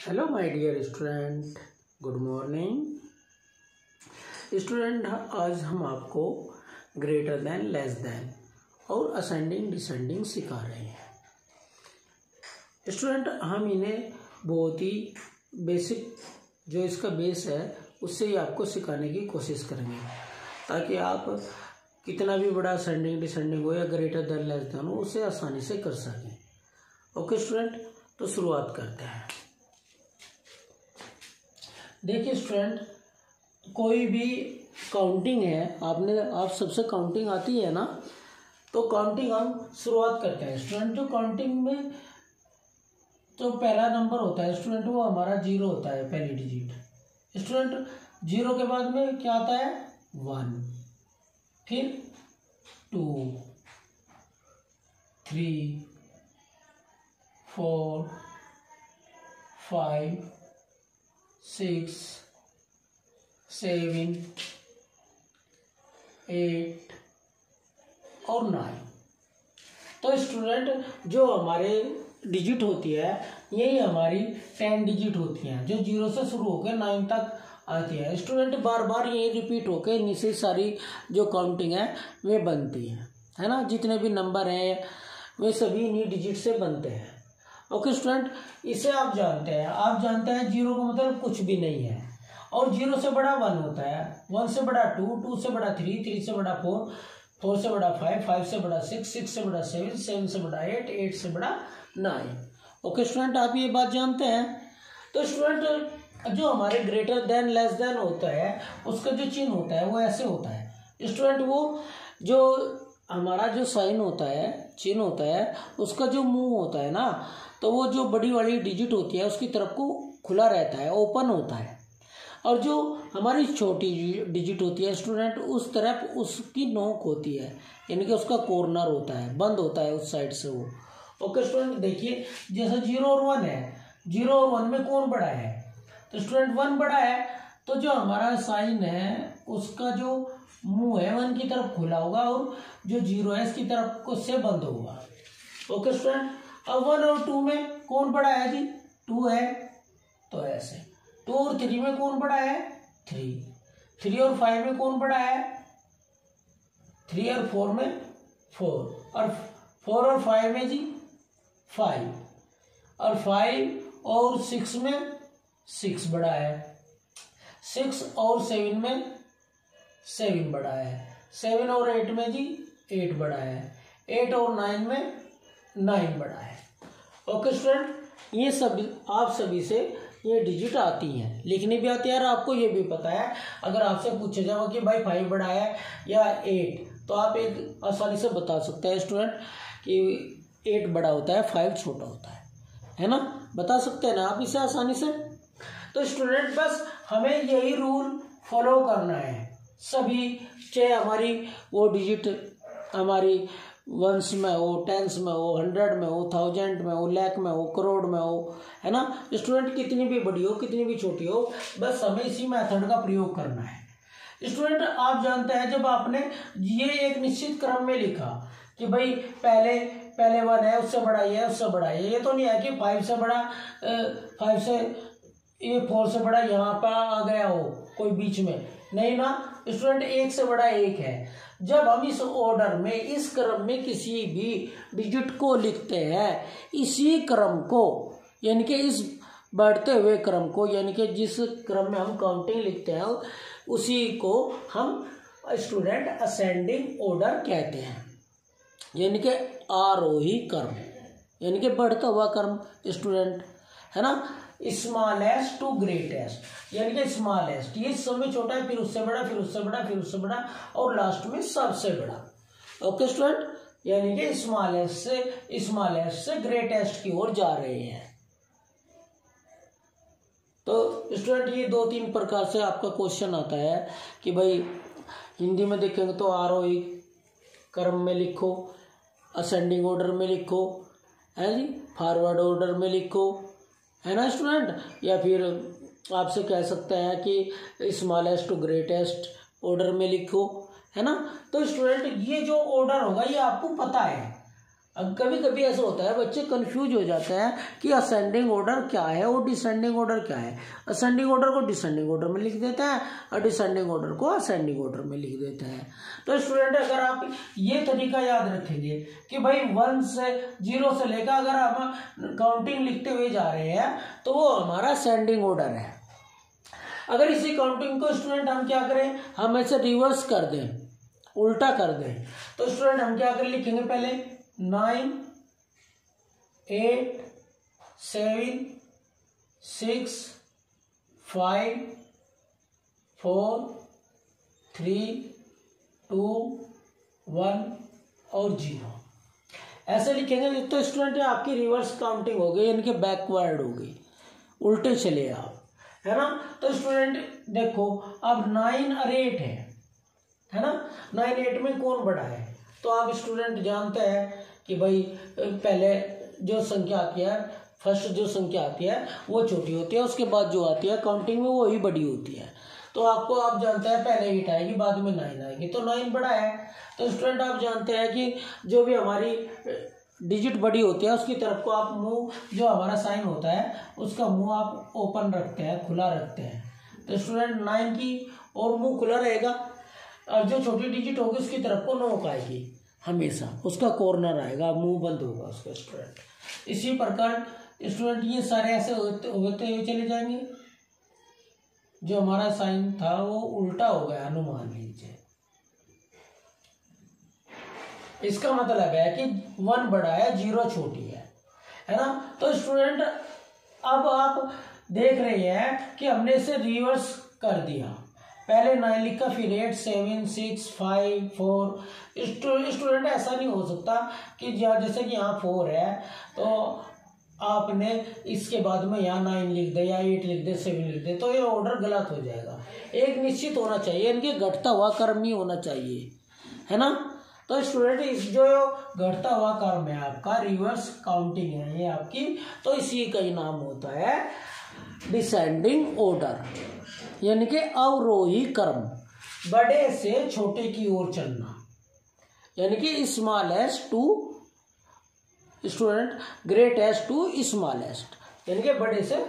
Hello my dear student, good morning student. आज हम आपको ग्रेटर देन, लेस देन और असेंडिंग डिसेंडिंग सिखा रहे हैं। स्टूडेंट, हम इन्हें बहुत ही बेसिक जो इसका बेस है उससे ही आपको सिखाने की कोशिश करेंगे, ताकि आप कितना भी बड़ा असेंडिंग डिसेंडिंग हो या ग्रेटर देन लेस देन हो उसे आसानी से कर सकें। ओके स्टूडेंट, तो शुरुआत करते हैं। देखिए स्टूडेंट, कोई भी काउंटिंग है, आप सबसे काउंटिंग आती है ना, तो काउंटिंग हम शुरुआत करते हैं स्टूडेंट। जो काउंटिंग में जो पहला नंबर होता है स्टूडेंट, वो हमारा 0 होता है, पहली डिजिट स्टूडेंट। 0 के बाद में क्या आता है? 1, फिर 2, 3, 4, 5, 6, 7, 8 और 9। तो स्टूडेंट, जो हमारे डिजिट होती है यही हमारी 10 डिजिट होती हैं, जो 0 से शुरू होकर 9 तक आती है स्टूडेंट। बार बार यही रिपीट होकर इन्हीं से सारी जो काउंटिंग है वे बनती है ना। जितने भी नंबर हैं वे सभी इन्हीं डिजिट से बनते हैं। ओके स्टूडेंट, इसे आप जानते हैं 0 का मतलब कुछ भी नहीं है, और 0 से बड़ा 1 होता है, 1 से बड़ा 2, 2 से बड़ा 3, 3 से बड़ा 4, 4 से बड़ा 5, 5 से बड़ा 6, 6 से बड़ा 7, 7 से बड़ा 8, 8 से बड़ा 9। ओके स्टूडेंट, आप ये बात जानते हैं। तो स्टूडेंट, जो हमारे ग्रेटर देन लेस देन होता है उसका जो चिन्ह होता है वो ऐसे होता है स्टूडेंट। वो जो हमारा जो साइन होता है, चिन्ह होता है, उसका जो मुंह होता है ना, तो वो जो बड़ी वाली डिजिट होती है उसकी तरफ को खुला रहता है, ओपन होता है। और जो हमारी छोटी डिजिट होती है स्टूडेंट, उस तरफ उसकी नोक होती है, यानी कि उसका कॉर्नर होता है, बंद होता है उस साइड से वो। ओके स्टूडेंट, देखिए जैसे 0 और 1 है, 0 और 1 में कौन बड़ा है? तो स्टूडेंट 1 बड़ा है, तो जो हमारा साइन है उसका जो मुंह है 1 की तरफ खुला होगा और जो 0 है इसकी तरफ को से बंद होगा। ओके स्टूडेंट, अब 1 और 2 में कौन बड़ा है जी? 2 है, तो ऐसे। 2 और 3 में कौन बड़ा है? 3। 3 और 5 में कौन बड़ा है? 3 और 4 में 4, और 4 और 5 में जी 5, और 5 और 6 में 6 बड़ा है, 6 और 7 में 7 बड़ा है, 7 और 8 में जी 8 बड़ा है, 8 और 9 में 9 बड़ा है। ओके स्टूडेंट, ये सभी आप सभी से ये डिजिट आती हैं, लिखनी भी आती है, और आपको ये भी पता है। अगर आपसे पूछा जाए कि भाई 5 बड़ा है या 8, तो आप एक आसानी से बता सकते हैं स्टूडेंट कि 8 बड़ा होता है, 5 छोटा होता है ना। बता सकते हैं ना आप इसे आसानी से। तो स्टूडेंट, बस हमें यही रूल फॉलो करना है सभी, चाहे हमारी वो डिजिट हमारी 1s में हो, 10s में हो, 100 में हो, 1000 में हो, लाख में हो, करोड़ में हो, है ना स्टूडेंट। कितनी भी बड़ी हो, कितनी भी छोटी हो, बस हमें इसी मेथड का प्रयोग करना है स्टूडेंट। आप जानते हैं, जब आपने ये एक निश्चित क्रम में लिखा कि भाई पहले 1 है, उससे बड़ा ये है, उससे बड़ा ये तो नहीं है कि 5 से बड़ा 5 से ये 4 से बड़ा यहाँ पर आ गया हो कोई बीच में, नहीं ना स्टूडेंट। 1 से बड़ा 1 है। जब हम इस ऑर्डर में, इस क्रम में किसी भी डिजिट को लिखते हैं, इसी क्रम को, यानी कि इस बढ़ते हुए क्रम को, यानी कि जिस क्रम में हम काउंटिंग लिखते हैं उसी को हम स्टूडेंट असेंडिंग ऑर्डर कहते हैं, यानी कि आरोही क्रम, यानी कि बढ़ता हुआ क्रम स्टूडेंट, है ना। स्मॉलेस्ट टू ग्रेटेस्ट, यानी कि स्मॉलेस्ट ये सबसे छोटा है, फिर उससे बड़ा, फिर उससे बड़ा, फिर उससे बड़ा, और लास्ट में सबसे बड़ा। ओके स्टूडेंट, यानी कि स्मॉलेस्ट से ग्रेटेस्ट की ओर जा रहे हैं। तो स्टूडेंट, ये 2-3 प्रकार से आपका क्वेश्चन आता है कि भाई हिंदी में देखेंगे तो आरोही क्रम में लिखो, असेंडिंग ऑर्डर में लिखो, है जी, फॉरवर्ड ऑर्डर में लिखो, है ना स्टूडेंट, या फिर आपसे कह सकते हैं कि स्मॉलेस्ट टू ग्रेटेस्ट ऑर्डर में लिखो, है ना। तो स्टूडेंट, ये जो ऑर्डर होगा ये आपको पता है, अब कभी कभी ऐसा होता है बच्चे कंफ्यूज हो जाते हैं कि असेंडिंग ऑर्डर क्या है और डिसेंडिंग ऑर्डर क्या है। असेंडिंग ऑर्डर को डिसेंडिंग ऑर्डर में लिख देते हैं और डिसेंडिंग ऑर्डर को असेंडिंग ऑर्डर में लिख देते हैं। तो स्टूडेंट अगर आप ये तरीका याद रखेंगे कि भाई 1 से 0 से लेकर अगर हम काउंटिंग लिखते हुए जा रहे हैं तो वो हमारा असेंडिंग ऑर्डर है। अगर इसी काउंटिंग को स्टूडेंट हम क्या करें, हम ऐसे रिवर्स कर दें, उल्टा कर दें, तो स्टूडेंट हम क्या कर लिखेंगे, पहले 9 8 7 6 5 4 3 2 1 और 0 ऐसे लिखेंगे। तो स्टूडेंट आपकी रिवर्स काउंटिंग हो गई, यानी कि बैकवर्ड हो गई, उल्टे चले आप, है ना। तो स्टूडेंट देखो अब 9 और 8 है ना। 9 8 में कौन बड़ा है, तो आप स्टूडेंट जानते हैं कि भाई पहले जो संख्या आती है, फर्स्ट जो संख्या आती है वो छोटी होती है, उसके बाद जो आती है काउंटिंग में वो ही बड़ी होती है। तो आपको आप जानते हैं पहले 8 आएगी, बाद में 9 आएगी, तो 9 बड़ा है। तो स्टूडेंट आप जानते हैं कि जो भी हमारी डिजिट बड़ी होती है उसकी तरफ को आप मुंह, जो हमारा साइन होता है उसका मुंह आप ओपन रखते हैं, खुला रखते हैं। तो स्टूडेंट 9 की और मुंह खुला रहेगा और जो छोटी डिजिट होगी उसकी तरफ को नोक आएगी, हमेशा उसका कॉर्नर आएगा, मुंह बंद होगा उसका स्टूडेंट। इसी प्रकार स्टूडेंट ये सारे ऐसे होते हुए चले जाएंगे। जो हमारा साइन था वो उल्टा हो गया, अनुमान लीजिए। इसका मतलब है कि 1 बड़ा है, 0 छोटी है ना। तो स्टूडेंट अब आप देख रहे हैं कि हमने इसे रिवर्स कर दिया, पहले 9 लिखा, फिर 8 7 6 5 4। स्टूडेंट ऐसा नहीं हो सकता कि जैसे कि यहाँ 4 है तो आपने इसके बाद में यहाँ 9 लिख दे या 8 लिख दे, 7 लिख दे, तो ये ऑर्डर गलत हो जाएगा। एक निश्चित होना चाहिए, इनके घटता हुआ क्रम ही होना चाहिए, है ना। तो स्टूडेंट इस जो घटता हुआ क्रम है आपका, रिवर्स काउंटिंग है ये आपकी, तो इसी का ही नाम होता है डिसेंडिंग ऑर्डर, यानी कि अवरोही क्रम, बड़े से छोटे की ओर चलना, यानी कि smallest to student greatest to smallest, यानी कि बड़े से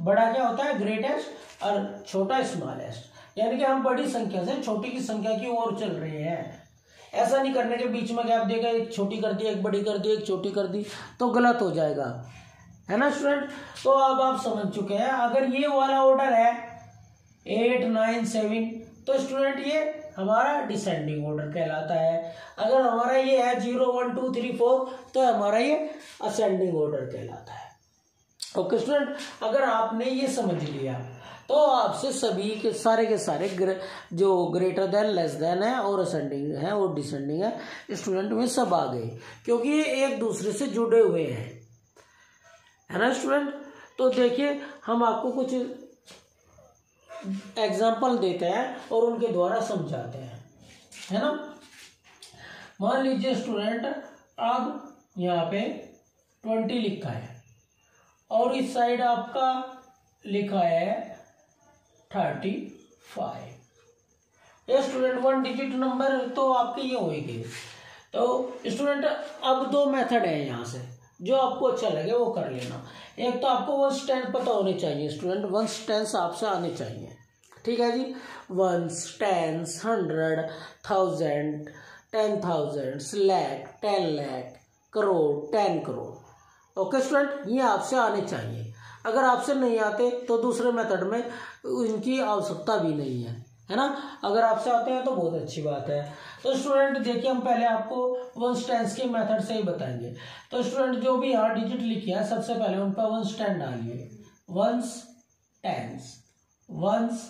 बड़ा क्या होता है, ग्रेटेस्ट, और छोटा स्मॉलेस्ट, यानी कि हम बड़ी संख्या से छोटी की संख्या की ओर चल रहे हैं। ऐसा नहीं करने के बीच में गैप देगा, एक छोटी कर दी, एक बड़ी कर दी, एक छोटी कर दी, तो गलत हो जाएगा, है ना स्टूडेंट। तो अब आप समझ चुके हैं, अगर ये वाला ऑर्डर है 8 9 7, तो स्टूडेंट ये हमारा डिसेंडिंग ऑर्डर कहलाता है। अगर हमारा ये है 0 1 2 3 4, तो हमारा ये असेंडिंग ऑर्डर कहलाता है। ओके स्टूडेंट, अगर आपने ये समझ लिया तो आपसे सभी के सारे जो ग्रेटर देन, लेस देन है और असेंडिंग है और डिसेंडिंग है स्टूडेंट में सब आ गए, क्योंकि ये एक दूसरे से जुड़े हुए हैं, है ना स्टूडेंट। तो देखिए हम आपको कुछ एग्जाम्पल देते हैं और उनके द्वारा समझाते हैं, है ना। मान लीजिए स्टूडेंट अब यहाँ पे 20 लिखा है और इस साइड आपका लिखा है 35। ये स्टूडेंट 1 डिजिट नंबर तो आपके ये होंगे। तो स्टूडेंट अब 2 मेथड है यहाँ से, जो आपको अच्छा लगे वो कर लेना। एक तो आपको 1s 10s पता होने चाहिए स्टूडेंट, 1s 10s आपसे आने चाहिए, ठीक है जी। 1s 10s 100 1000 10,000 lakh 10 lakh crore 10 crore. Okay student, ये आपसे आने चाहिए। अगर आपसे नहीं आते तो दूसरे मेथड में इनकी आवश्यकता भी नहीं है ना। अगर आपसे आते हैं तो बहुत अच्छी बात है। तो स्टूडेंट देखिए हम पहले आपको 1s 10s के मेथड से ही बताएंगे। तो स्टूडेंट जो भी यहाँ डिजिट लिखी है सबसे पहले उन पर 1s 10 डालिए, 1s 10s 1s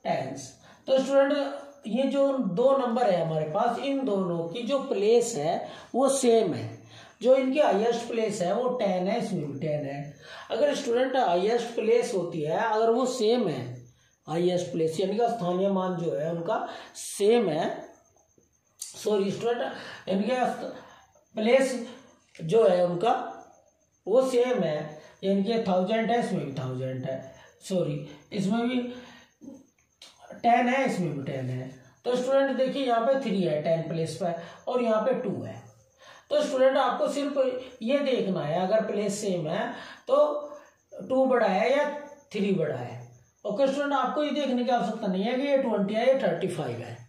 10s। तो स्टूडेंट ये जो 2 नंबर है हमारे पास, इन दोनों की जो प्लेस है वो सेम है। जो इनकी हाईएस्ट प्लेस है वो 10 है, इसमें भी 10 है। अगर स्टूडेंट हाईएस्ट प्लेस होती है, अगर वो सेम है, हाईएस्ट प्लेस यानी कि स्थानीय मान जो है उनका सेम है, सॉरी स्टूडेंट इनके प्लेस जो है उनका वो सेम है, यानी कि 1000 है, इसमें भी 1000 है, सॉरी इसमें भी 10 है, इसमें भी 10 है। तो स्टूडेंट देखिए यहाँ पे 3 है 10 प्लेस पर और यहाँ पे 2 है। तो स्टूडेंट आपको सिर्फ ये देखना है, अगर प्लेस सेम है तो 2 बड़ा है या 3 बड़ा है। ओके स्टूडेंट, आपको ये देखने की आवश्यकता नहीं है कि ये 20 है ये 35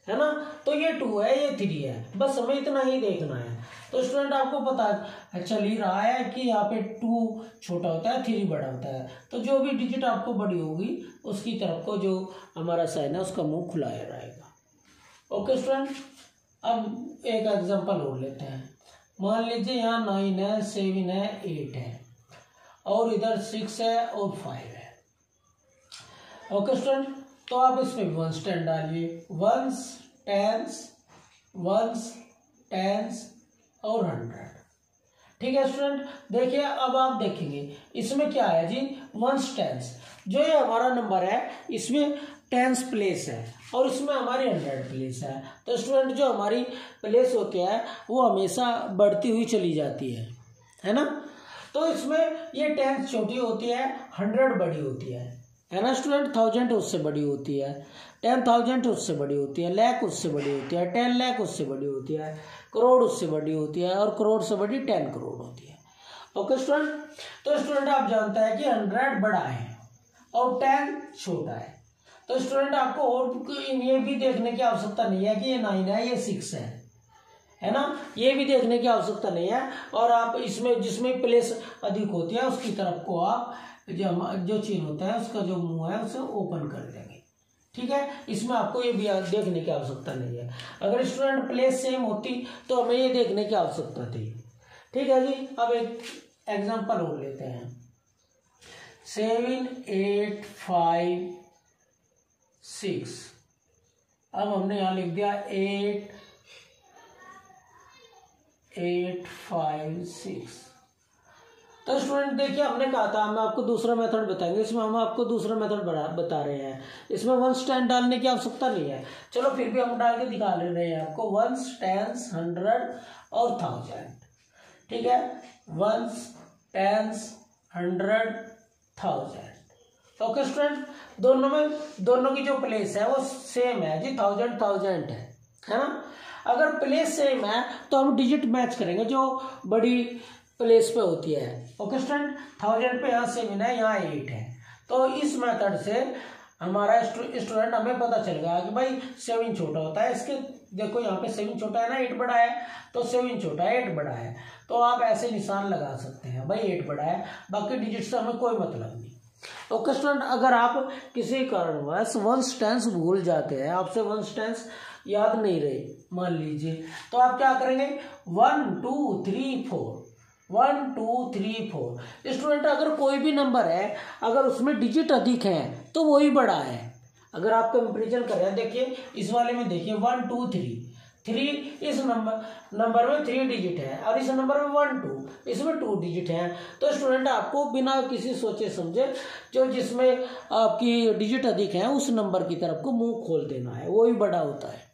है ना, तो ये 2 है ये 3 है, बस हमें इतना ही देखना है। तो स्टूडेंट आपको पता चल ही रहा है कि यहाँ पे 2 छोटा होता है 3 बड़ा होता है, तो जो भी डिजिट आपको बड़ी होगी उसकी तरफ को जो हमारा साइन है उसका मुंह खुला रहेगा। ओके स्टूडेंट, अब एक एग्जांपल और लेते हैं। मान लीजिए यहाँ 9 है, 7 है, 8 है और इधर 6 है और 5 है। ओके स्टूडेंट, तो आप इसमें 1s 10 डालिए, 1s 10s 1s 10s और 100। ठीक है स्टूडेंट, देखिए अब आप देखेंगे इसमें क्या है जी 1s 10s, जो ये हमारा नंबर है इसमें 10s प्लेस है और इसमें हमारी 100 प्लेस है। तो स्टूडेंट जो हमारी प्लेस होती है वो हमेशा बढ़ती हुई चली जाती है ना। तो इसमें ये 10s छोटी होती है, 100 बड़ी होती है ना स्टूडेंट। 1000 उससे बड़ी होती है, 10,000 उससे बड़ी होती है, लाख उससे बड़ी होती है, 10 लाख उससे बड़ी होती है, करोड़ उससे बड़ी होती है और करोड़ से बड़ी 10 करोड़ होती है। ओके स्टूडेंट, तो स्टूडेंट आप जानते हैं कि 100 बड़ा है और 10 छोटा है। तो स्टूडेंट आपको और ये भी देखने की आवश्यकता नहीं है कि ये 9 है ये 6 है ना, ये भी देखने की आवश्यकता नहीं है। और आप इसमें जिसमें प्लेस अधिक होती है उसकी तरफ को आप जो चिन्ह होता है उसका जो मुंह है उसे ओपन कर देंगे। ठीक है, इसमें आपको ये भी देखने की आवश्यकता नहीं है। अगर स्टूडेंट प्लेस सेम होती तो हमें ये देखने की आवश्यकता थी। ठीक है जी, अब एक एग्जांपल और लेते हैं। 7 8 5 6। अब हमने यहाँ लिख दिया 8 8 5 6। तो स्टूडेंट देखिए हमने कहा था हम आपको दूसरा मेथड बताएंगे, इसमें हम आपको दूसरा मेथड बता रहे हैं। इसमें 1s 10 डालने की आवश्यकता नहीं है, चलो फिर भी हम डाल के दिखा ले रहे हैं आपको। 1s 10s 100 और 1000। ठीक है, 1s 10s 100 1000। ओके स्टूडेंट, दोनों की जो प्लेस है वो सेम है जी, 1000 है ना। अगर प्लेस सेम है तो हम डिजिट मैच करेंगे जो बड़ी प्लेस पे होती है। ओके स्टूडेंट, 1000 पे यहाँ 7 है यहाँ 8 है, तो इस मेथड से हमारा स्टूडेंट हमें पता चल गया कि भाई 7 छोटा होता है। इसके देखो यहाँ पे 7 छोटा है ना, 8 बड़ा है, तो 7 छोटा है 8 बड़ा है, तो आप ऐसे निशान लगा सकते हैं भाई 8 बड़ा है, बाकी डिजिट से हमें कोई मतलब नहीं। ओके स्टूडेंट, अगर आप किसी कारणवश 1s 10s भूल जाते हैं, आपसे 1s 10s याद नहीं रहे मान लीजिए, तो आप क्या करेंगे 1 2 3 4 1 2 3 4। स्टूडेंट अगर कोई भी नंबर है अगर उसमें डिजिट अधिक है तो वही बड़ा है। अगर आप कंपेरिजन कर रहे हैं, देखिए इस वाले में देखिए 1 2 3 इस नंबर में 3 डिजिट है और इस नंबर में 1 2 इसमें 2 डिजिट है। तो स्टूडेंट आपको बिना किसी सोचे समझे जो जिसमें आपकी डिजिट अधिक है उस नंबर की तरफ को मुंह खोल देना है, वही बड़ा होता है।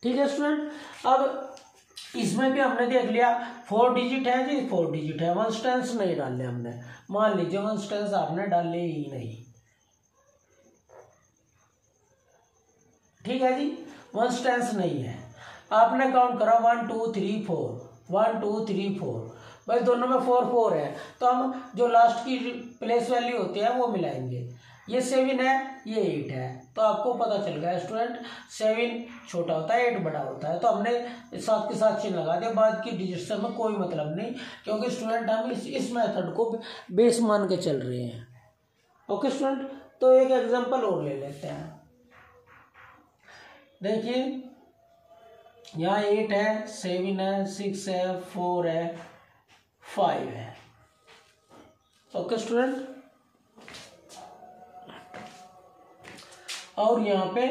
ठीक है स्टूडेंट, अब इसमें भी हमने देख लिया 4 डिजिट है जी, 4 डिजिट है। 1s 10s नहीं डाले हमने, मान लीजिए 1s 10s आपने डाले ही नहीं। ठीक है जी, 1s 10s नहीं है, आपने काउंट करा 1 2 3 4 1 2 3 4, भाई दोनों में 4 4 है, तो हम जो लास्ट की प्लेस वैल्यू होती है वो मिलाएंगे। ये 7 है ये 8 है, तो आपको पता चल गया स्टूडेंट 7 छोटा होता है 8 बड़ा होता है, तो हमने साथ के साथ चिन्ह लगा दिया, बाद की डिजिट से हमें कोई मतलब नहीं, क्योंकि स्टूडेंट हम इस मेथड को बेस मान के चल रहे हैं। ओके स्टूडेंट, तो एक एग्जांपल और ले लेते हैं। देखिए यहाँ 8 है 7 है 6 है 4 है 5 है। ओके स्टूडेंट, और यहाँ पे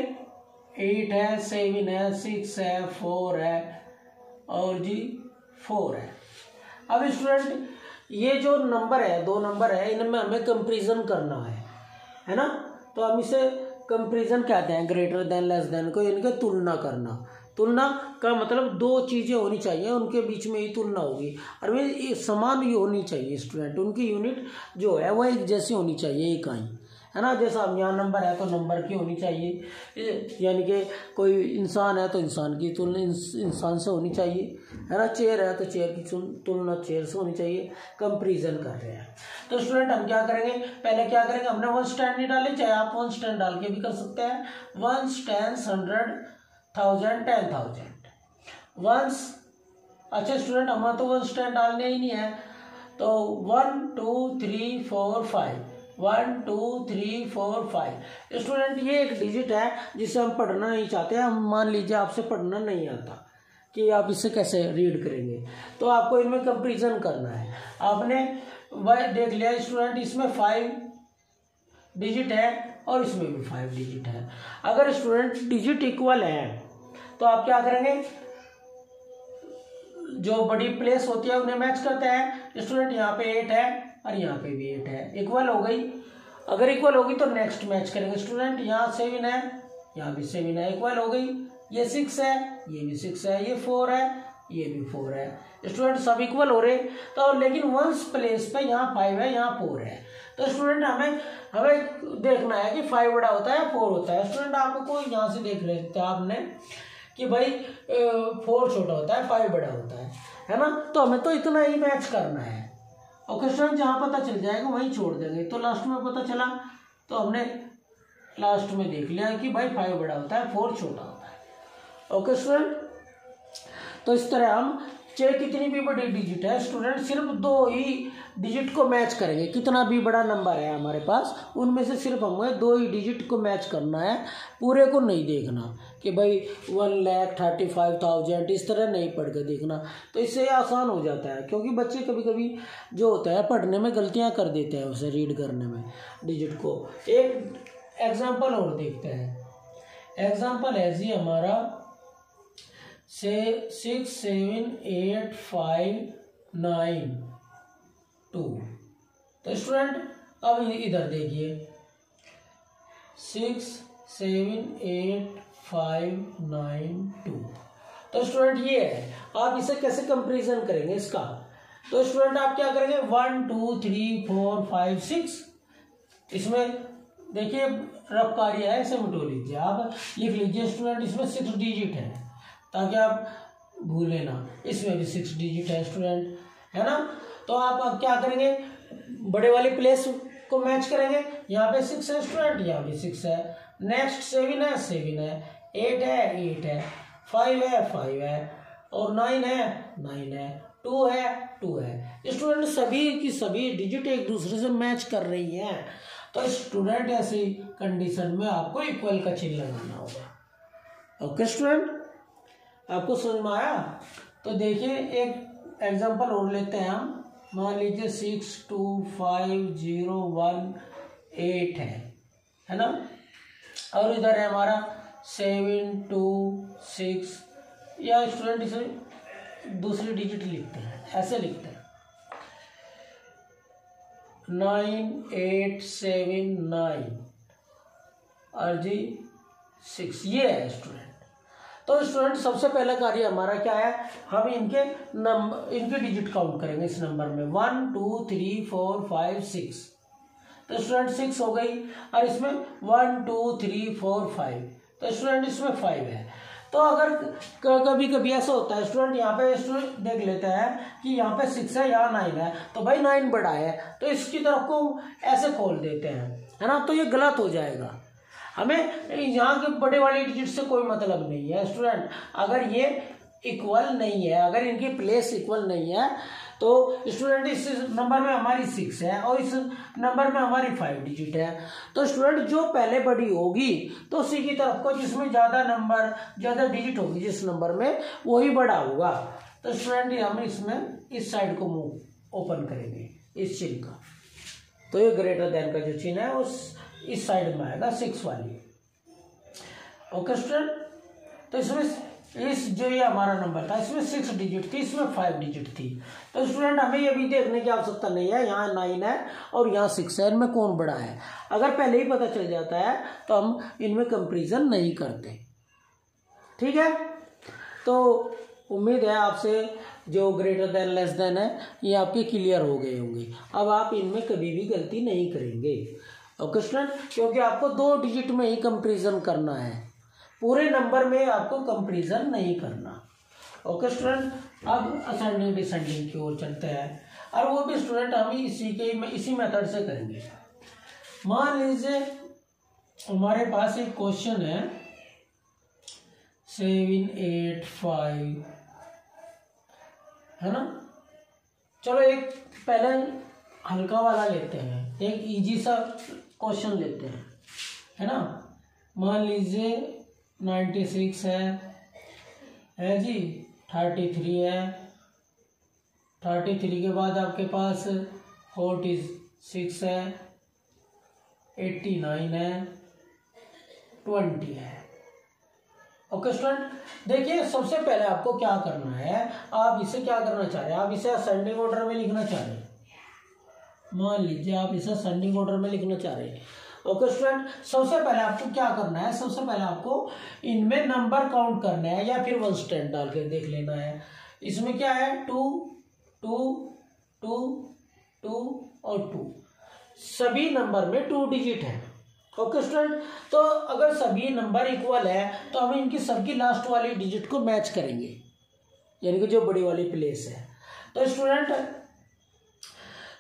8 है 7 है 6 है 4 है और जी 4 है। अब स्टूडेंट ये जो नंबर है, 2 नंबर है, इनमें हमें कंपैरिजन करना है ना, तो हम इसे कंपैरिजन कहते हैं, ग्रेटर देन लेस देन को इनके तुलना करना। तुलना का मतलब 2 चीज़ें होनी चाहिए, उनके बीच में ही तुलना होगी और वे समान ही होनी चाहिए स्टूडेंट, उनकी यूनिट जो है वो एक जैसी होनी चाहिए, इकाई है ना। जैसा अब यहाँ नंबर है तो नंबर की होनी चाहिए, यानी कि कोई इंसान है तो इंसान की तुलना इंसान से होनी चाहिए, है ना। चेयर है तो चेयर की तुलना चेयर से होनी चाहिए। कंपेरिजन कर रहे हैं तो स्टूडेंट हम क्या करेंगे, पहले क्या करेंगे, हमने 1 10 नहीं डाले, चाहे आप 1 10 डाल के भी कर सकते हैं। 1 10 100 1000 10,000 1। अच्छा स्टूडेंट हमारा तो 1 10 डालने ही नहीं है, तो 1 2 3 4 5 1 2 3 4 5। स्टूडेंट ये एक डिजिट है जिसे हम पढ़ना नहीं चाहते हैं। हम मान लीजिए आपसे पढ़ना नहीं आता कि आप इसे कैसे रीड करेंगे, तो आपको इनमें कंपैरिजन करना है। आपने वह देख लिया स्टूडेंट, इसमें 5 डिजिट है और इसमें भी 5 डिजिट है। अगर स्टूडेंट डिजिट इक्वल है तो आप क्या करेंगे, जो बड़ी प्लेस होती है उन्हें मैच करते हैं। स्टूडेंट यहाँ पे 8 है और यहाँ पे भी 8 है, इक्वल हो गई। अगर इक्वल होगी तो नेक्स्ट मैच करेंगे। स्टूडेंट यहाँ 7 है, यहाँ भी 7 है, इक्वल हो गई। ये 6 है, ये भी 6 है, ये 4 है, ये भी 4 है। स्टूडेंट सब इक्वल हो रहे, तो लेकिन वंस प्लेस पे यहाँ 5 है, यहाँ 4 है। तो स्टूडेंट हमें देखना है कि 5 बड़ा होता है 4 होता है। स्टूडेंट आपको यहाँ से देख रहे थे आपने कि भाई 4 छोटा होता है 5 बड़ा होता है ना। तो हमें तो इतना ही मैच करना है। ओके स्टूडेंट, जहाँ पता चल जाएगा वहीं छोड़ देंगे। तो लास्ट में पता चला तो हमने लास्ट में देख लिया कि भाई 5 बड़ा होता है 4 छोटा होता है। ओके स्टूडेंट, तो इस तरह हम चाहे कितनी भी बड़ी डिजिट है स्टूडेंट, सिर्फ 2 ही डिजिट को मैच करेंगे। कितना भी बड़ा नंबर है हमारे पास, उनमें से सिर्फ हमें 2 ही डिजिट को मैच करना है, पूरे को नहीं देखना कि भाई 1,35,000 इस तरह नहीं पढ़ के देखना। तो इससे आसान हो जाता है, क्योंकि बच्चे कभी कभी जो होता है पढ़ने में गलतियां कर देते हैं उसे रीड करने में डिजिट को। एक एग्जाम्पल और देखते हैं। एग्जाम्पल है जी हमारा 6 7 8 5 9 2। तो स्टूडेंट अब इधर देखिए 6 7 8 5 9 2। तो स्टूडेंट ये है, आप इसे कैसे कंपैरिजन करेंगे इसका। तो स्टूडेंट आप क्या करेंगे 1 2 3 4 5 6। इसमें देखिए रफ कार्य है, इसे मिटो लीजिए, आप लिख लीजिए स्टूडेंट। इसमें 6 डिजिट है ताकि आप भूले ना। इसमें भी 6 डिजिट है स्टूडेंट, है ना। तो आप अब क्या करेंगे, बड़े वाली प्लेस को मैच करेंगे। यहाँ पे 6 है स्टूडेंट, यहाँ भी 6 है। नेक्स्ट 7 है, 7 है। 8 है, 8 है। 5 है, 5 है। और 9 है, 9 है। 2 है, 2 है। स्टूडेंट सभी की सभी डिजिट एक दूसरे से मैच कर रही हैं। तो स्टूडेंट ऐसी कंडीशन में आपको इक्वल का चिन्ह लगाना होगा। ओके स्टूडेंट, आपको समझ में आया। तो देखिए एक एग्जांपल और लेते हैं हम। मान लीजिए 6 2 5 0 1 8 है ना। और इधर है हमारा 7 2 6, या स्टूडेंट इसे दूसरी डिजिट लिखते हैं, ऐसे लिखते हैं 9 8 7 9 और जी 6। ये है स्टूडेंट। तो स्टूडेंट सबसे पहला कार्य हमारा क्या है, हम इनके डिजिट काउंट करेंगे इस नंबर में 1 2 3 4 5 6। तो स्टूडेंट 6 हो गई। और इसमें 1 2 3 4 5। तो स्टूडेंट इसमें 5 है। तो अगर कभी कभी ऐसा होता है स्टूडेंट, यहाँ पे स्टूडेंट देख लेते हैं कि यहाँ पे 6 है, यहाँ 9 है, तो भाई 9 बड़ा है, तो इसकी तरफ को ऐसे खोल देते हैं, है ना। तो ये गलत हो जाएगा। हमें यहाँ के बड़े वाली डिजिट से कोई मतलब नहीं है स्टूडेंट। अगर ये इक्वल नहीं है, अगर इनकी प्लेस इक्वल नहीं है, तो स्टूडेंट इस नंबर में हमारी 6 है और इस नंबर में हमारी 5 डिजिट है। तो स्टूडेंट जो पहले बड़ी होगी तो उसी की तरफ को, जिसमें ज़्यादा डिजिट होगी जिस नंबर में, वही बड़ा होगा। तो स्टूडेंट हम इसमें इस साइड को मुंह ओपन करेंगे इस चिन्ह का। तो ये ग्रेटर देन का जो चिन्ह है उस इस साइड में आएगा 6 वाली। ओके स्टूडेंट, तो इसमें इस जो ये हमारा नंबर था इसमें 6 डिजिट थी, इसमें 5 डिजिट थी। तो स्टूडेंट हमें ये भी देखने की आवश्यकता नहीं है, यहाँ 9 है और यहाँ 6 है, इनमें कौन बड़ा है। अगर पहले ही पता चल जाता है तो हम इनमें कंपैरिजन नहीं करते। ठीक है, तो उम्मीद है आपसे जो ग्रेटर देन लेस देन है ये आपके क्लियर हो गए होंगे। अब आप इनमें कभी भी गलती नहीं करेंगे। ओके स्टूडेंट, क्योंकि आपको 2 डिजिट में ही कंपैरिजन करना है, पूरे नंबर में आपको कंपैरिजन नहीं करना। ओके स्टूडेंट, अब असेंडिंग डिसेंडिंग की ओर चलते हैं, और वो भी स्टूडेंट हम इसी मेथड से करेंगे। मान लीजिए हमारे पास एक क्वेश्चन है 7 8 5, है ना। चलो एक पहले हल्का वाला लेते हैं, एक इजी सा क्वेश्चन लेते हैं, है ना। मान लीजिए 96 है जी, 33 है, 33 के बाद आपके पास 46 है, 89 है, 20 है। ओके स्टूडेंट, देखिए सबसे पहले आपको क्या करना है, आप इसे क्या करना चाह रहे हैं, आप इसे असेंडिंग ऑर्डर में लिखना चाह रहे हैं। मान लीजिए आप इसे असेंडिंग ऑर्डर में लिखना चाह रहे हैं। ओके स्टूडेंट, सबसे पहले आपको क्या करना है, सबसे पहले आपको इनमें नंबर काउंट करना है, या फिर 1 स्टैंड डाल के देख लेना है। इसमें क्या है 2 2 2 2 और 2, सभी नंबर में 2 डिजिट है। ओके स्टूडेंट, तो अगर सभी नंबर इक्वल है तो हम इनकी सबकी लास्ट वाली डिजिट को मैच करेंगे, यानी कि जो बड़ी वाली प्लेस है। तो स्टूडेंट,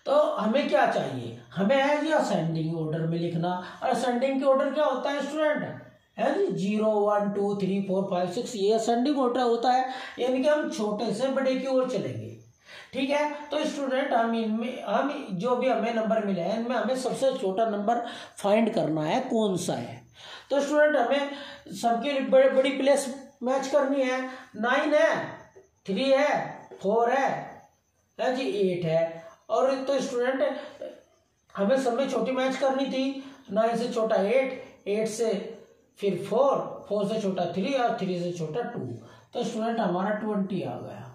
तो हमें क्या चाहिए, हमें है जी असेंडिंग ऑर्डर में लिखना। और असेंडिंग के ऑर्डर क्या होता है स्टूडेंट, है जी 0 1 2 3 4 5 6, ये असेंडिंग ऑर्डर होता है, यानी कि हम छोटे से बड़े की ओर चलेंगे। ठीक है, तो स्टूडेंट हम जो भी हमें नंबर मिले हैं इनमें हमें सबसे छोटा नंबर फाइंड करना है कौन सा है। तो स्टूडेंट हमें सबकी बड़ी प्लेस मैच करनी है। 9 है, 3 है, 4 है जी, 8 है। और तो स्टूडेंट हमें सब में छोटी मैच करनी थी। 9 से छोटा 8, 8 से फिर 4, 4 से छोटा 3 और 3 से छोटा 2। तो स्टूडेंट हमारा 20 आ गया।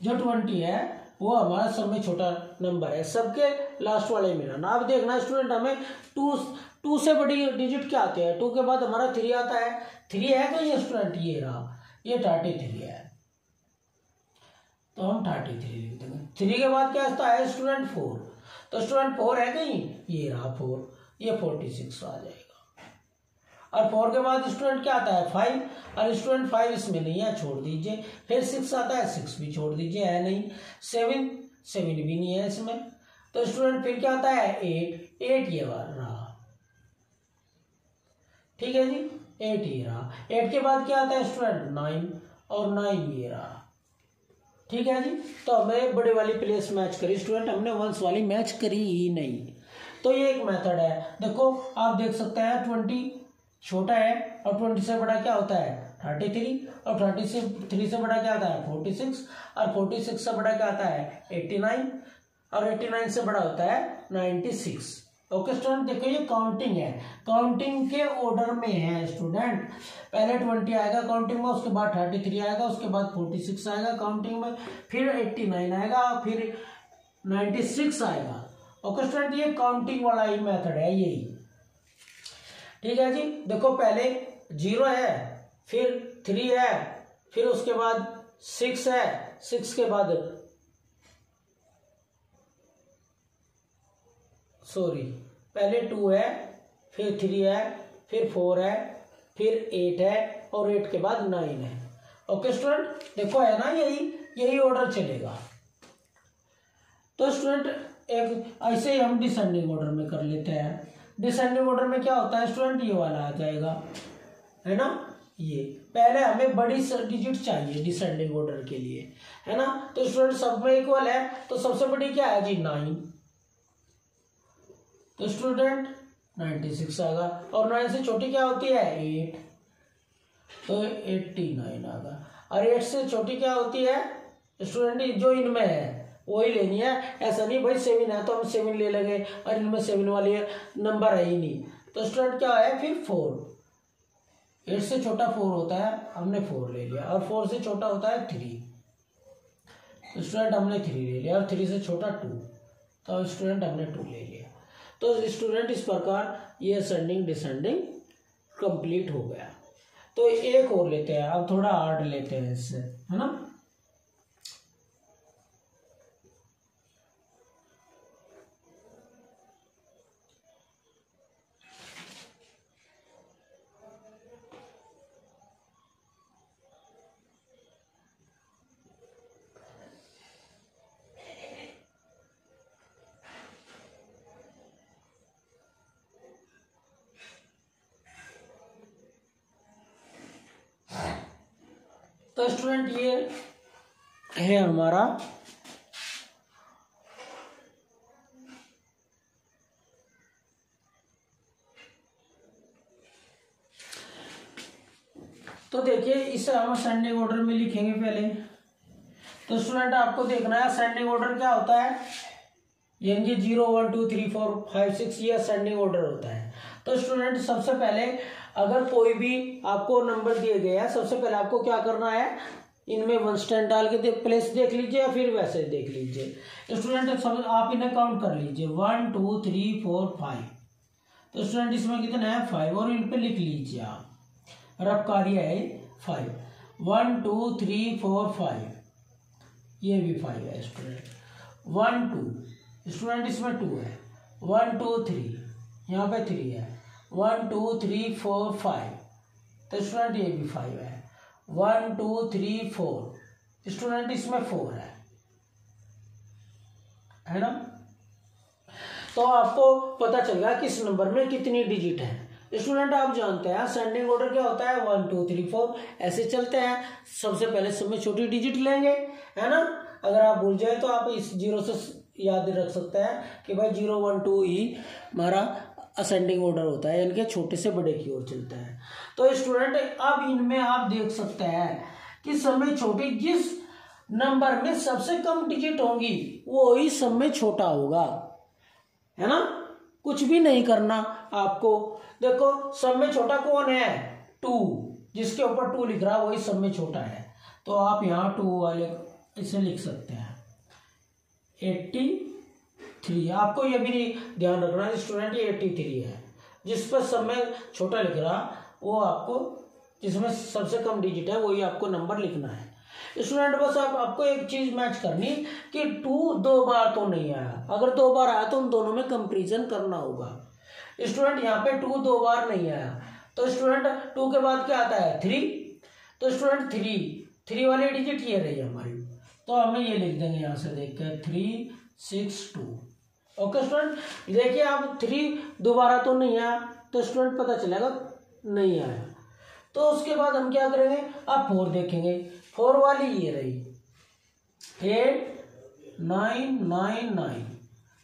जो 20 है वो हमारा सब में छोटा नंबर है, सबके लास्ट वाले मिलाना। अब देखना स्टूडेंट, हमें 2 से बड़ी डिजिट क्या आती है, 2 के बाद हमारा 3 आता है। 3 है तो ये स्टूडेंट ये रहा, ये 33 है, तो हम 33 लिख देंगे। 3 के बाद क्या आता है स्टूडेंट 4, तो स्टूडेंट 4 है कहीं, ये रहा 4, ये 46 आ जाएगा। और 4 के बाद स्टूडेंट क्या आता है 5, और स्टूडेंट 5 इसमें नहीं है, छोड़ दीजिए। फिर 6 आता है, 6 भी छोड़ दीजिए, है नहीं। 7 भी नहीं है इसमें। तो स्टूडेंट फिर क्या आता है 8 ये रहा, ठीक है जी, 8 ये रहा। 8 के बाद क्या आता है स्टूडेंट 9, और 9 ये रहा, ठीक है जी। तो हमें बड़े वाली प्लेस मैच करी स्टूडेंट, हमने वंस वाली मैच करी ही नहीं। तो ये एक मेथड है। देखो आप देख सकते हैं 20 छोटा है, और 20 से बड़ा क्या होता है 33, और 33 से बड़ा क्या आता है 46, और 46 से बड़ा क्या आता है 89, और 89 से बड़ा होता है 96। ओके स्टूडेंट, देखो ये काउंटिंग है, काउंटिंग के ऑर्डर में है स्टूडेंट। पहले 20 आएगा काउंटिंग में, उसके बाद 33 आएगा, उसके बाद 46 आएगा काउंटिंग में, फिर 89 आएगा, फिर 96 आएगा। ओके स्टूडेंट, ये काउंटिंग वाला ही मेथड है यही, ठीक है जी। देखो पहले 0 है, फिर 3 है, फिर उसके बाद 6 है, 6 के बाद पहले 2 है, फिर 3 है, फिर 4 है, फिर 8 है, और 8 के बाद 9 है। ओके स्टूडेंट, देखो है ना, यही ऑर्डर चलेगा। तो स्टूडेंट एक ऐसे ही हम डिसेंडिंग ऑर्डर में कर लेते हैं। डिसेंडिंग ऑर्डर में क्या होता है स्टूडेंट, ये वाला आ जाएगा, है ना। ये पहले हमें बड़ी डिजिट चाहिए डिसेंडिंग ऑर्डर के लिए, है ना। तो स्टूडेंट सब में इक्वल है, तो सबसे बड़ी क्या है जी 9, तो स्टूडेंट 96 आएगा। और 9 से छोटी क्या होती है 8, तो 89 आएगा। और 8 से छोटी क्या होती है स्टूडेंट, जो इनमें है वही लेनी है। ऐसा नहीं भाई 7 है तो हम 7 ले लेंगे, और इनमें 7 वाली नंबर है ही नहीं। तो स्टूडेंट क्या है फिर 4, 8 से छोटा 4 होता है, हमने 4 ले लिया, और 4 से छोटा होता है 3, तो स्टूडेंट हमने 3 ले लिया, और 3 से छोटा 2, तो स्टूडेंट हमने 2 ले लिया। तो स्टूडेंट इस प्रकार ये असेंडिंग डिसेंडिंग कंप्लीट हो गया। तो एक और लेते हैं, अब थोड़ा हार्ड लेते हैं इससे, है ना। 1 तो स्टूडेंट ये है हमारा तो देखिए इसे हम असेंडिंग ऑर्डर में लिखेंगे पहले। तो स्टूडेंट आपको देखना है असेंडिंग ऑर्डर क्या होता है, यानी 0 1 2 3 4 5 6 ये असेंडिंग ऑर्डर होता है। तो स्टूडेंट सबसे पहले अगर कोई भी आपको नंबर दिए गए हैं, सबसे पहले आपको क्या करना है, इनमें 1 स्टैंड डाल के प्लेस देख लीजिए या फिर वैसे देख लीजिए। स्टूडेंट सब आप इन्हें काउंट कर लीजिए 1 2 3 4 5। तो स्टूडेंट इसमें कितना है 5 और इन पे लिख लीजिए आप, रफ कार्य है 5 1 2 3 4 5, ये भी 5 है स्टूडेंट 1 2 स्टूडेंट इसमें 2 है 1 2 3 यहाँ पे 3 है 1 2 3 4 5। तो स्टूडेंट ये भी 5 है 1 2 3 4 स्टूडेंट इसमें 4 है ना। तो आपको पता चल गया कि इस नंबर में कितनी डिजिट है। स्टूडेंट आप जानते हैं असेंडिंग ऑर्डर क्या होता है 1 2 3 4 ऐसे चलते हैं। सबसे पहले सब में छोटी डिजिट लेंगे, है ना। अगर आप भूल जाए तो आप इस 0 से याद रख सकते हैं कि भाई 0 1 2 ही हमारा असेंडिंग ऑर्डर होता है, इनके छोटे से बड़े की ओर चलता है। तो स्टूडेंट अब इनमें आप देख सकते हैं कि सब में छोटी, जिस नंबर में सबसे कम डिजिट होंगी वो ही सब में छोटा होगा, है ना। कुछ भी नहीं करना आपको। देखो सब में छोटा कौन है 2, जिसके ऊपर 2 लिख रहा है वही सब में छोटा है। तो आप यहाँ 2 वाले इसे लिख सकते हैं 83। आपको ये भी ध्यान रखना स्टूडेंट ये 83 है, जिस पर सब में छोटा लिख रहा वो आपको, जिसमें सबसे कम डिजिट है वही आपको नंबर लिखना है। स्टूडेंट बस आपको एक चीज मैच करनी कि 2 2 बार तो नहीं आया, अगर 2 बार आया तो उन दोनों में कंपैरिजन करना होगा। स्टूडेंट यहाँ पे 2 2 बार नहीं आया, तो स्टूडेंट 2 के बाद क्या आता है 3। तो स्टूडेंट 3 वाली डिजिट ये रही हमारी, तो हमें ये लिख देंगे यहाँ से देख कर 3 6 2। ओके स्टूडेंट, देखिए आप 3 दोबारा तो नहीं आया, तो स्टूडेंट पता चलेगा नहीं आया। तो उसके बाद हम क्या करेंगे, आप 4 देखेंगे, 4 वाली ये रही 8 9 9 9,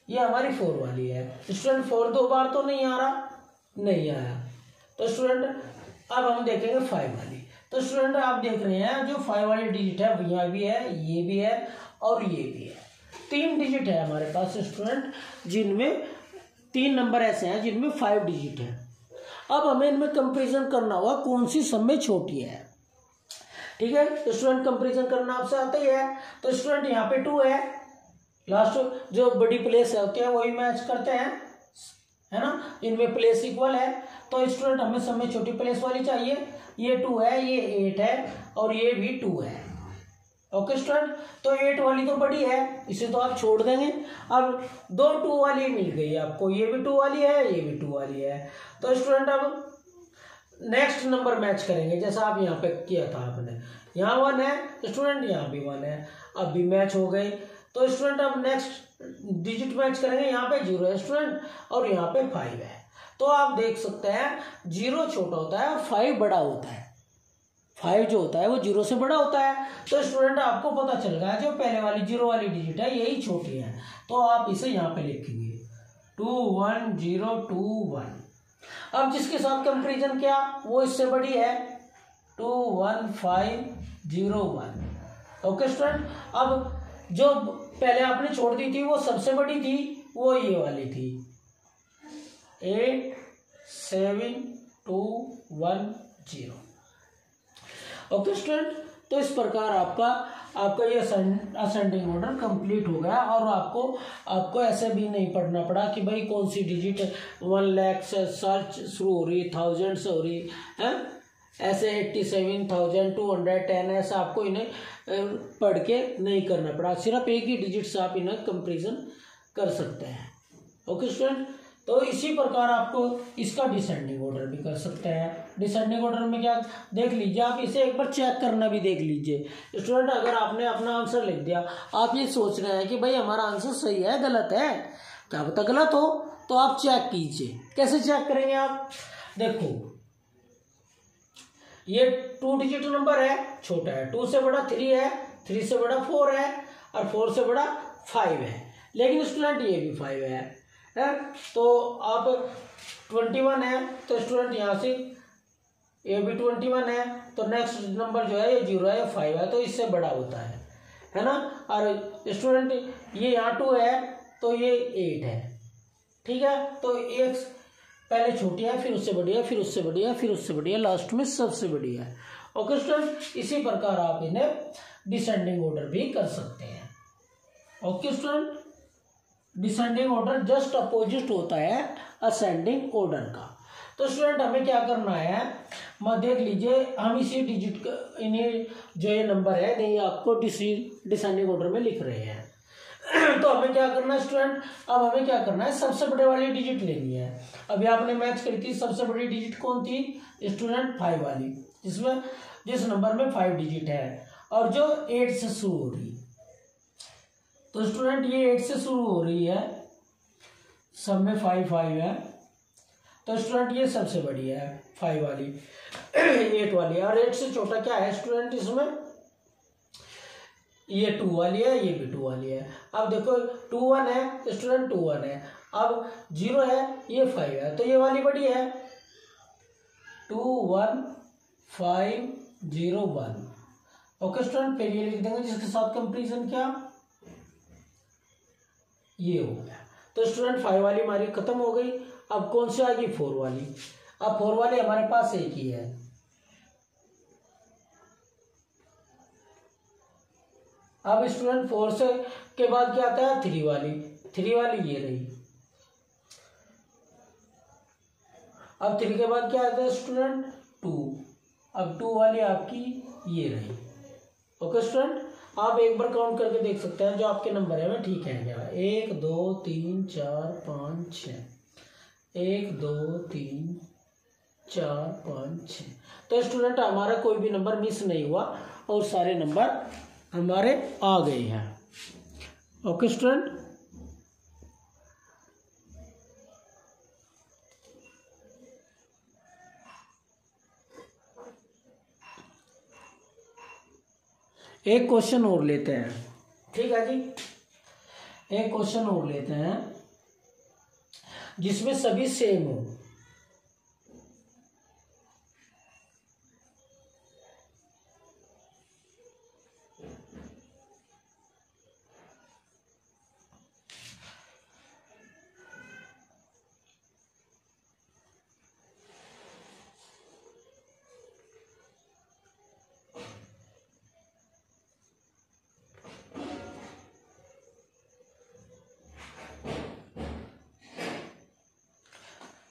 ये हमारी 4 वाली है। स्टूडेंट 4 2 बार तो नहीं आ रहा, नहीं आया। तो स्टूडेंट अब हम देखेंगे 5 वाली। तो स्टूडेंट आप देख रहे हैं जो 5 वाली डिजिट है यहाँ भी है, ये भी है और ये भी है। 3 डिजिट है हमारे पास स्टूडेंट, जिनमें 3 नंबर ऐसे हैं जिनमें 5 डिजिट है। अब हमें इनमें कंपैरिजन करना होगा कौन सी सब में छोटी है, ठीक है। तो स्टूडेंट कंपैरिजन करना आपसे आता ही है। तो स्टूडेंट यहाँ पे 2 है, लास्ट जो बड़ी प्लेस होती है वही मैच करते हैं, है ना। इनमें प्लेस इक्वल है, तो स्टूडेंट हमें सब में छोटी प्लेस वाली चाहिए। ये 2 है, ये 8 है और ये भी 2 है। ओके स्टूडेंट, तो 8 वाली तो बड़ी है, इसे तो आप छोड़ देंगे। अब 2 2 वाली मिल गई आपको, ये भी 2 वाली है, ये भी 2 वाली है। तो स्टूडेंट अब नेक्स्ट नंबर मैच करेंगे, जैसा आप यहाँ पे किया था आपने, यहाँ 1 है स्टूडेंट, यहाँ भी 1 है, अब भी मैच हो गए। तो स्टूडेंट अब नेक्स्ट डिजिट मैच करेंगे, यहाँ पे 0 है स्टूडेंट और यहाँ पे 5 है। तो आप देख सकते हैं 0 छोटा होता है और 5 बड़ा होता है। 5 जो होता है वो 0 से बड़ा होता है। तो स्टूडेंट आपको पता चल गया जो पहले वाली 0 वाली डिजिट है यही छोटी है, तो आप इसे यहाँ पे लिखेंगे 2 1 0 2 1। अब जिसके साथ कंपैरिजन किया वो इससे बड़ी है 2 1 5 0 1। ओके स्टूडेंट, अब जो पहले आपने छोड़ दी थी वो सबसे बड़ी थी, वो ये वाली थी 8 7 2 1 0। ओके स्टूडेंट, तो इस प्रकार आपका ये असेंडिंग ऑर्डर कंप्लीट हो गया और आपको ऐसे भी नहीं पढ़ना पड़ा कि भाई कौन सी डिजिट 1 लाख से सर्च शुरू हो रही, 1000 से हो रही है, ऐसे 87,210 ऐसा आपको इन्हें पढ़ के नहीं करना पड़ा। सिर्फ एक ही डिजिट से आप इन्हें कंपैरिजन कर सकते हैं। ओके स्टूडेंट, तो इसी प्रकार आपको इसका डिसेंडिंग ऑर्डर भी कर सकते हैं। डिसेंडिंग ऑर्डर में क्या देख लीजिए, आप इसे एक बार चेक करना भी देख लीजिए। स्टूडेंट अगर आपने अपना आंसर लिख दिया, आप ये सोच रहे हैं कि भाई हमारा आंसर सही है गलत है, क्या पता गलत हो, तो आप चेक कीजिए। कैसे चेक करेंगे आप, देखो ये 2 डिजिट नंबर है, छोटा है, 2 से बड़ा 3 है, 3 से बड़ा 4 है और 4 से बड़ा 5 है। लेकिन स्टूडेंट ये भी 5 है? तो आप 21 है तो स्टूडेंट यहाँ से ये भी 21 है, तो नेक्स्ट नंबर जो है ये 0 है, 5 है, तो इससे बड़ा होता है ना। और स्टूडेंट ये यहाँ 2 है तो ये 8 है, ठीक है। तो एक पहले छोटी है, फिर उससे बड़ी है, फिर उससे बड़ी है, फिर उससे बड़ी है, लास्ट में सबसे बड़ी है। ओके स्टूडेंट, इसी प्रकार आप इन्हें डिसेंडिंग ऑर्डर भी कर सकते हैं। Okay student, descending order just opposite होता है असेंडिंग ऑर्डर का। तो स्टूडेंट हमें क्या करना है, देख लीजिए, हम इसी डिजिट इन्हें जो ये नंबर है नहीं आपको डिसेंडिंग ऑर्डर में लिख रहे हैं। तो हमें क्या करना है स्टूडेंट, अब हमें क्या करना है, सबसे बड़े वाली डिजिट लेनी है। अभी आपने मैच करी थी, सबसे बड़ी डिजिट कौन थी स्टूडेंट, 5 वाली, जिस नंबर में 5 डिजिट है और जो 8 से शुरू हो रही। तो स्टूडेंट ये 8 से शुरू हो रही है, सब में 5 5 है, तो स्टूडेंट ये सबसे बड़ी है 5 वाली, 8 वाली। और 8 से छोटा क्या है स्टूडेंट, इसमें ये 2 वाली है, ये भी 2 वाली है। अब देखो 2 1 है तो स्टूडेंट 2 1 है, अब 0 है, ये 5 है, तो ये वाली बड़ी है, 2 1 5 0 1। ओके स्टूडेंट, फिर ये लिख देंगे जिसके साथ कंपेरिजन क्या, ये हो गया। तो स्टूडेंट 5 वाली हमारी खत्म हो गई। अब कौन सी आएगी, 4 वाली। अब 4 वाली हमारे पास एक ही है, अब स्टूडेंट 4 से के बाद क्या आता है, 3 वाली, 3 वाली ये रही। अब 3 के बाद क्या आता है स्टूडेंट, 2, अब 2 वाली आपकी ये रही। ओके स्टूडेंट, आप एक बार काउंट करके देख सकते हैं जो आपके नंबर है मैं ठीक है क्या, 1 2 3 4 5 6, 1 2 3 4 5 6। तो स्टूडेंट हमारा कोई भी नंबर मिस नहीं हुआ और सारे नंबर हमारे आ गए हैं। ओके स्टूडेंट, एक क्वेश्चन और लेते हैं, ठीक है जी, एक क्वेश्चन और लेते हैं जिसमें सभी सेम हो।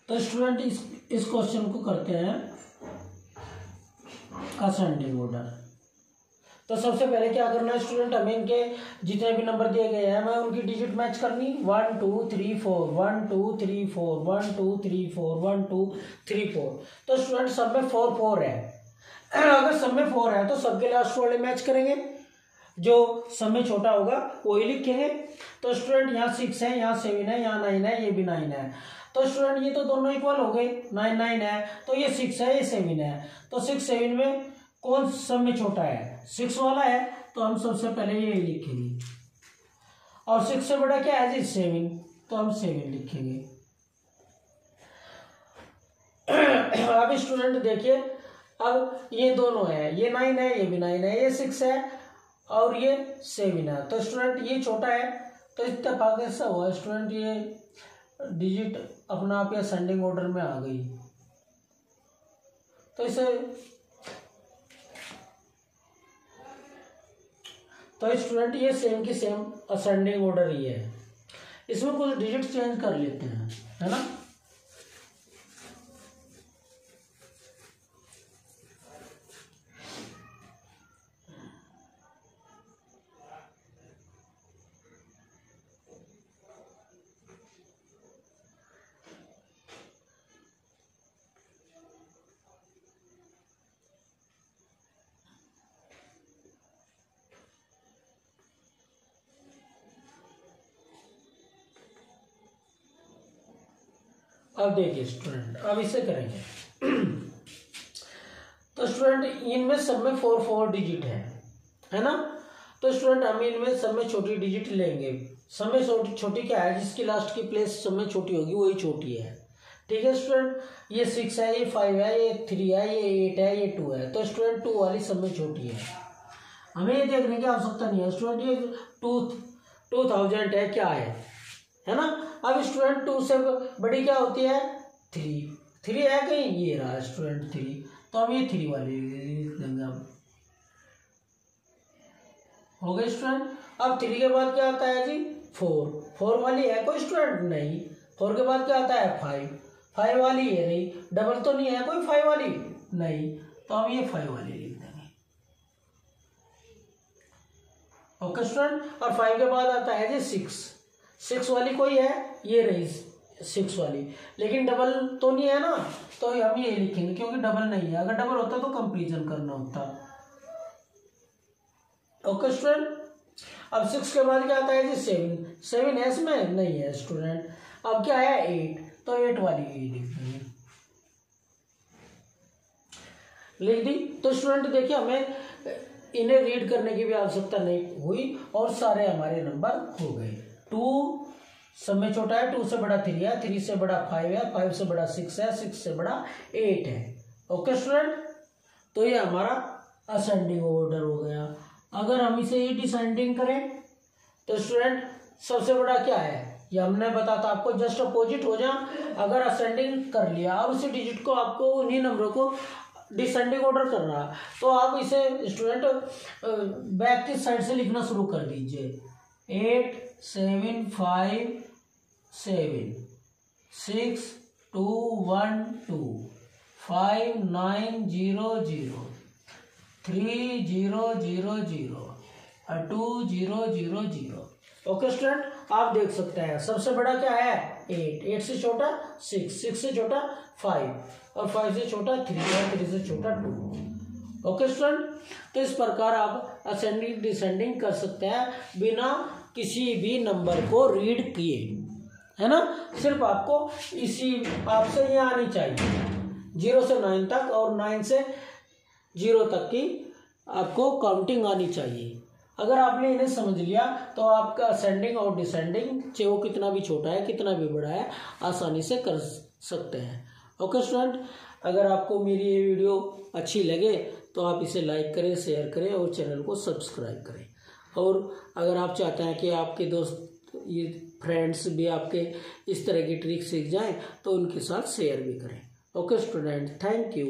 तो स्टूडेंट इस क्वेश्चन को करते हैं असेंडिंग ऑर्डर। तो सबसे पहले क्या करना है स्टूडेंट, हमें इनके जितने भी नंबर दिए गए हैं मैं उनकी डिजिट मैच करनी, 1 2 3 4 1 2 3 4 1 2 3 4 1 2 3 4। तो स्टूडेंट सब में 4 4 है। अगर सब में 4 है तो सबके लास्ट वाले मैच करेंगे, जो सब में छोटा होगा वही लिखेंगे। तो स्टूडेंट यहाँ 6 है, यहाँ 7 है, यहाँ 9 है, ये भी 9 है। तो स्टूडेंट ये तो दोनों इक्वल हो गए, 9 9 है, तो ये 6 है, ये 7 है। तो 6 7 में कौन सब में छोटा है, 6 वाला है, तो हम सबसे पहले ये लिखेंगे। और 6 से बड़ा क्या है जी, 7, तो हम 7 लिखेंगे। अब स्टूडेंट देखिए, अब ये दोनों है, ये 9 है, ये भी 9 है, ये 6 है और ये 7 है। तो स्टूडेंट ये छोटा है, तो इत्तेफाक ऐसा हुआ स्टूडेंट ये डिजिट अपना आप या असेंडिंग ऑर्डर में आ गई। तो इसे तो स्टूडेंट ये सेम की सेम असेंडिंग ऑर्डर ही है, इसमें कुछ डिजिट चेंज कर लेते हैं, है ना। अब देखिए स्टूडेंट, अब इसे करेंगे। तो स्टूडेंट इनमें सब में 4 डिजिट है ना। तो स्टूडेंट हम इनमें सब में छोटी डिजिट लेंगे। सब में छोटी क्या है, जिसकी लास्ट की प्लेस सब में छोटी होगी वही छोटी है। ठीक है स्टूडेंट, ये 6 है, ये 5 है, ये 3 है, ये 8 है, ये 2 है। तो स्टूडेंट 2 वाली सब में छोटी है। हमें ये देखने की आवश्यकता नहीं है स्टूडेंट ये 2000 है क्या है ना। अब स्टूडेंट 2 से बड़ी क्या होती है, 3 है कहीं, ये रहा स्टूडेंट 3। तो हम ये 3 वाली लिख देंगे। अब हो गए स्टूडेंट। अब 3 के बाद क्या आता है जी, 4 वाली है कोई स्टूडेंट नहीं। 4 के बाद क्या आता है, 5 वाली है नहीं। डबल तो नहीं है कोई 5 वाली नहीं, तो हम ये 5 वाली लिख देंगे। Okay student. और 5 के बाद आता है जी 6 वाली कोई है, ये रही 6 वाली, लेकिन डबल तो नहीं है ना, तो हम ये लिखेंगे क्योंकि डबल नहीं है। अगर डबल होता तो कंपेरिजन करना होता। Okay student. अब 6 के बाद क्या आता है जी 7 है इसमें नहीं है स्टूडेंट। अब क्या है 8, तो 8 वाली लिख देंगे, लिख दी। तो स्टूडेंट देखिए हमें इन्हें रीड करने की भी आवश्यकता नहीं हुई और सारे हमारे नंबर हो गए। 2 सब में छोटा है, 2 से बड़ा 3 है, 3 से बड़ा 5 है, 5 से बड़ा 6 है, 6 से बड़ा 8 है। Okay student. तो ये हमारा असेंडिंग ऑर्डर हो गया। अगर हम इसे डिसेंडिंग करें तो स्टूडेंट सबसे बड़ा क्या है, ये हमने बताया था आपको, जस्ट अपोजिट हो जा। अगर असेंडिंग कर लिया और उसी डिजिट को आपको उन्हीं नंबरों को डिसेंडिंग ऑर्डर करना, तो आप इसे स्टूडेंट बैक की साइड से लिखना शुरू कर दीजिए। 8 7 5 7 6 2 1 2 5 9 0 0 3 0 0 0 2 0 0 0। ओके स्टूडेंट, आप देख सकते हैं सबसे बड़ा क्या है 8 से छोटा 6 से छोटा 5 और 5 से छोटा 3 और 3 से छोटा 2। ओके स्टूडेंट, तो इस प्रकार आप असेंडिंग डिसेंडिंग कर सकते हैं बिना किसी भी नंबर को रीड किए, है ना। सिर्फ आपको आपसे ये आनी चाहिए 0 से 9 तक और 9 से 0 तक की आपको काउंटिंग आनी चाहिए। अगर आपने इन्हें समझ लिया तो आपका असेंडिंग और डिसेंडिंग चाहे वो कितना भी छोटा है कितना भी बड़ा है आसानी से कर सकते हैं। ओके स्टूडेंट, अगर आपको मेरी ये वीडियो अच्छी लगे तो आप इसे लाइक करें, शेयर करें और चैनल को सब्सक्राइब करें। और अगर आप चाहते हैं कि आपके दोस्त ये फ्रेंड्स भी आपके इस तरह की ट्रिक सीख जाएं तो उनके साथ शेयर भी करें। Okay student, thank you.